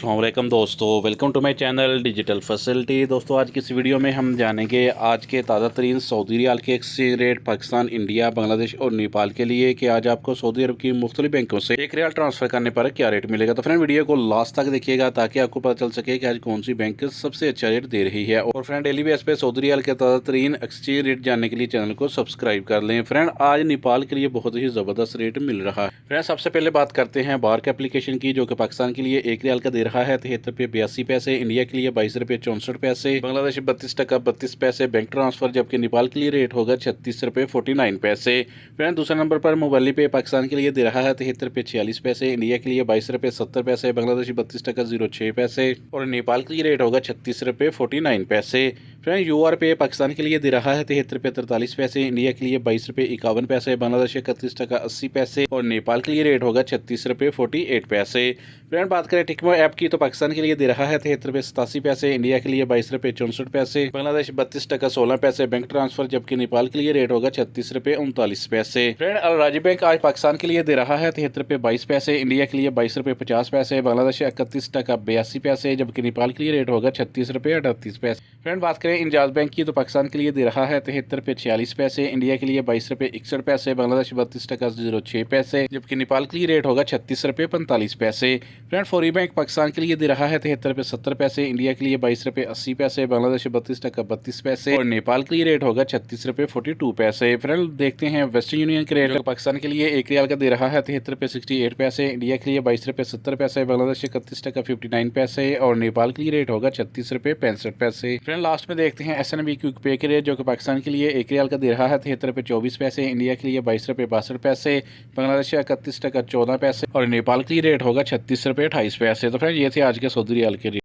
अस्सलाम वालेकुम दोस्तों, welcome to my channel digital facility. दोस्तों आज की इस वीडियो में हम जानेंगे आज के ताज़ा तरीन सऊदी रियाल के exchange rate Pakistan, India, Bangladesh और नेपाल के लिए कि आज आपको सऊदी अरब की मुख्तलिफ बैंकों से एक रियाल ट्रांसफ़र करने पर क्या रेट मिलेगा। तो फ्रेंड वीडियो को लास्ट तक देखिएगा ताकि आपको पता चल सके कि आज कौन सी बैंक सबसे अच्छा रेट दे रही है। और फ्रेंड डेली बेस पे सऊदी रियाल के ताज़ा तरीन एक्सचेंज रेट जानने के लिए चैनल को सब्सक्राइब कर लें। फ्रेंड आज नेपाल के लिए बहुत ही ज़बरदस्त रेट मिल रहा है। फ्रेंड सबसे पहले बात करते हैं बार्क एप्लीकेशन की, जो कि पाकिस्तान के लिए एक रियाल का दे रहा है 73 रुपये 82 पैसे, इंडिया के लिए 22 रुपये 64 पैसे, बांग्लादेश 32 टका 32 पैसे बैंक ट्रांसफर, जबकि नेपाल के लिए रेट होगा 36 रुपये 49 पैसे। फ्रेंड दूसरे नंबर पर मोबाइल पे पाकिस्तान के लिए दे रहा है 73 रुपये 46 पैसे, इंडिया के लिए 22 रुपये 70 पैसे, बांग्लादेश 32 टका 06 पैसे और नेपाल के लिए रेट होगा 36 रुपये 49 पैसे। फ्रेंड यूआर पे पाकिस्तान के लिए दे रहा है 73 रुपये 43 पैसे, इंडिया के लिए 22 रुपये 51 पैसे, बांग्लादेश 31 टका 80 पैसे और नेपाल के लिए रेट होगा 36 रुपये 48 पैसे। फ्रेंड बात करें टिकमो ऐप की तो पाकिस्तान के लिए दे रहा है 73 रुपये 87 पैसे, इंडिया के लिए 22 रुपये 64 पैसे, बांग्लादेश 32 टका 16 पैसे बैंक ट्रांसफर, जबकि नेपाल के लिए रेट होगा 36 रुपये 39 पैसे। फ्रेंड अल राजी बैंक आज पाकिस्तान के लिए दे रहा है 73 रुपये 22 पैसे, इंडिया के लिए 22 रुपये 50 पैसे, बांग्लादेश 31 टका 82 पैसे, जबकि नेपाल के लिए रेट होगा 36 रुपये 38 पैसे। फ्रेंड बात करें इंजाज बैंक की तो पाकिस्तान के लिए दे रहा है 73 रुपये 46 पैसे, इंडिया के लिए 22 रुपये 61 पैसे, बांग्लादेश 32 टका 06 पैसे, जबकि नेपाल के लिए रेट होगा 36 रुपये 45 पैसे। फ्रेंड फौरी बैंक पाकिस्तान के लिए दे रहा है 73 रुपये 70 पैसे, इंडिया के लिए 22 रुपये 80 पैसे, बांग्लादेश 32 टका 32 पैसे और नेपाल के लिए रेट होगा 36 रुपये 42 पैसे। फ्रेंड देखते हैं वेस्टर्न यूनियन के रेट। पाकिस्तान के लिए एक रियाल का दे रहा है 73 रुपये 68 पैसे, इंडिया के लिए 22 रुपये 70 पैसे, बांग्लादेश 31 टका 59 पैसे और नेपाल के लिए रेट होगा 36 रुपये 65 पैसे। फ्रेंड लास्ट में देखते हैं SNB क्विक पे के रेट, जो कि पाकिस्तान के लिए एक रियाल का दे रहा है 73 रुपये 24 पैसे, इंडिया के लिए 22 रुपये 62 पैसे, बांग्लादेश 31 टका 14 पैसे और नेपाल के लिए रेट होगा 36 रुपये 28 पैसे। तो फ्रेंड ये थे आज के सऊदी रियाल के रेट।